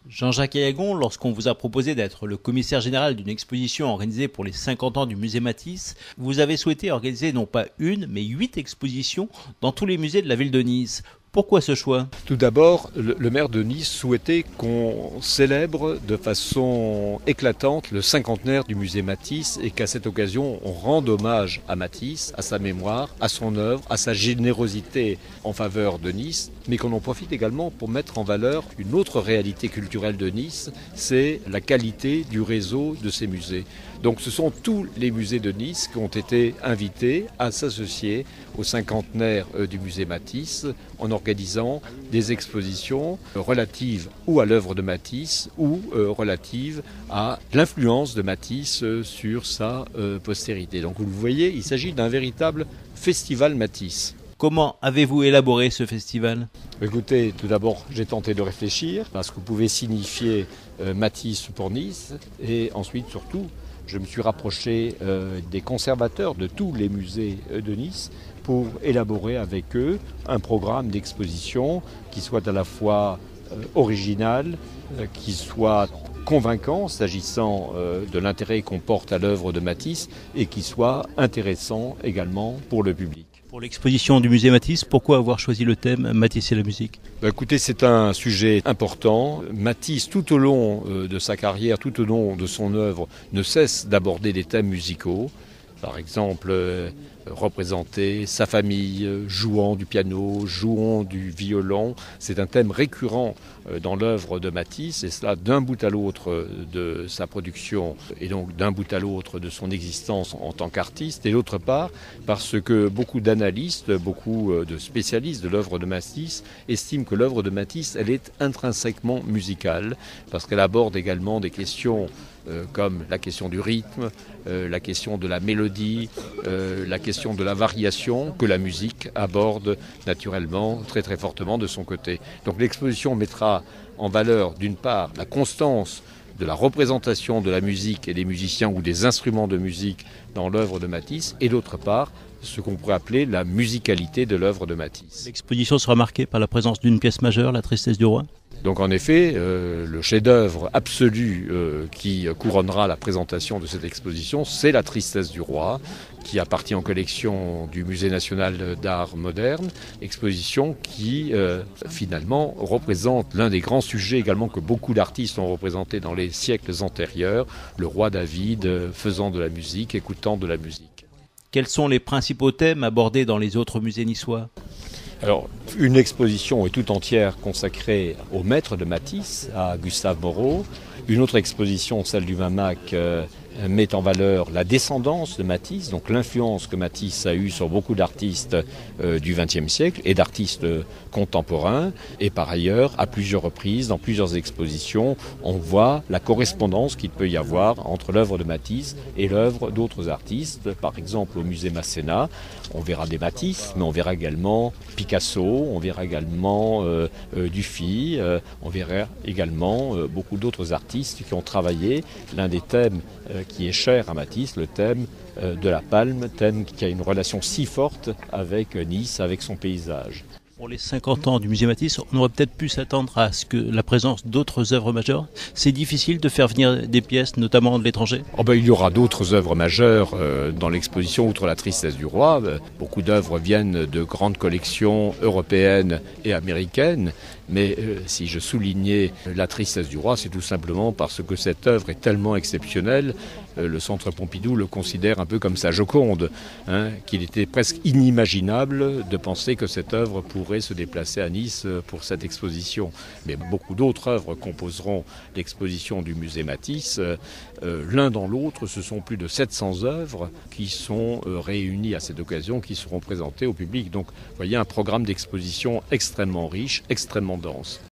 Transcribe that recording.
Jean-Jacques Ayagon, lorsqu'on vous a proposé d'être le commissaire général d'une exposition organisée pour les 50 ans du musée Matisse, vous avez souhaité organiser non pas une, mais 8 expositions dans tous les musées de la ville de Nice. Pourquoi ce choix ? Tout d'abord, le maire de Nice souhaitait qu'on célèbre de façon éclatante le cinquantenaire du musée Matisse et qu'à cette occasion, on rende hommage à Matisse, à sa mémoire, à son œuvre, à sa générosité en faveur de Nice, mais qu'on en profite également pour mettre en valeur une autre réalité culturelle de Nice, c'est la qualité du réseau de ces musées. Donc ce sont tous les musées de Nice qui ont été invités à s'associer au cinquantenaire du musée Matisse en organisant des expositions relatives ou à l'œuvre de Matisse ou relatives à l'influence de Matisse sur sa postérité. Donc vous le voyez, il s'agit d'un véritable festival Matisse. Comment avez-vous élaboré ce festival ? Écoutez, tout d'abord, j'ai tenté de réfléchir à ce que pouvait signifier Matisse pour Nice et ensuite, surtout, je me suis rapproché des conservateurs de tous les musées de Nice pour élaborer avec eux un programme d'exposition qui soit à la fois original, qui soit convaincant s'agissant de l'intérêt qu'on porte à l'œuvre de Matisse et qui soit intéressant également pour le public. Pour l'exposition du musée Matisse, pourquoi avoir choisi le thème Matisse et la musique ? Écoutez, c'est un sujet important. Matisse, tout au long de sa carrière, tout au long de son œuvre, ne cesse d'aborder des thèmes musicaux. Par exemple, représenter sa famille, jouant du piano, jouant du violon. C'est un thème récurrent dans l'œuvre de Matisse, et cela d'un bout à l'autre de sa production et donc d'un bout à l'autre de son existence en tant qu'artiste. Et d'autre part, parce que beaucoup d'analystes, beaucoup de spécialistes de l'œuvre de Matisse estiment que l'œuvre de Matisse, elle est intrinsèquement musicale, parce qu'elle aborde également des questions comme la question du rythme, la question de la mélodie, la question de la variation que la musique aborde naturellement très très fortement de son côté. Donc l'exposition mettra en valeur d'une part la constance de la représentation de la musique et des musiciens ou des instruments de musique dans l'œuvre de Matisse et d'autre part ce qu'on pourrait appeler la musicalité de l'œuvre de Matisse. L'exposition sera marquée par la présence d'une pièce majeure, La Tristesse du Roi. Donc en effet, le chef-d'œuvre absolu qui couronnera la présentation de cette exposition, c'est La Tristesse du Roi, qui appartient en collection du Musée national d'art moderne, exposition qui finalement représente l'un des grands sujets également que beaucoup d'artistes ont représenté dans les siècles antérieurs, le roi David faisant de la musique, écoutant de la musique. Quels sont les principaux thèmes abordés dans les autres musées niçois ? Alors, une exposition est tout entière consacrée au maître de Matisse, à Gustave Moreau. Une autre exposition, celle du MAMAC, met en valeur la descendance de Matisse, donc l'influence que Matisse a eue sur beaucoup d'artistes du XXe siècle et d'artistes contemporains. Et par ailleurs, à plusieurs reprises, dans plusieurs expositions, on voit la correspondance qu'il peut y avoir entre l'œuvre de Matisse et l'œuvre d'autres artistes. Par exemple, au musée Masséna, on verra des Matisse, mais on verra également Picasso, on verra également Dufy, on verra également beaucoup d'autres artistes qui ont travaillé. L'un des thèmes qui est cher à Matisse, le thème de la palme, thème qui a une relation si forte avec Nice, avec son paysage. Pour les 50 ans du musée Matisse, on aurait peut-être pu s'attendre à ce que la présence d'autres œuvres majeures. C'est difficile de faire venir des pièces, notamment de l'étranger ? Il y aura d'autres œuvres majeures dans l'exposition, outre La Tristesse du Roi. Beaucoup d'œuvres viennent de grandes collections européennes et américaines. Mais si je soulignais La Tristesse du Roi, c'est tout simplement parce que cette œuvre est tellement exceptionnelle. Le Centre Pompidou le considère un peu comme sa Joconde, qu'il était presque inimaginable de penser que cette œuvre pourrait se déplacer à Nice pour cette exposition. Mais beaucoup d'autres œuvres composeront l'exposition du musée Matisse. L'un dans l'autre, ce sont plus de 700 œuvres qui sont réunies à cette occasion, qui seront présentées au public. Donc, vous voyez, un programme d'exposition extrêmement riche, extrêmement dense.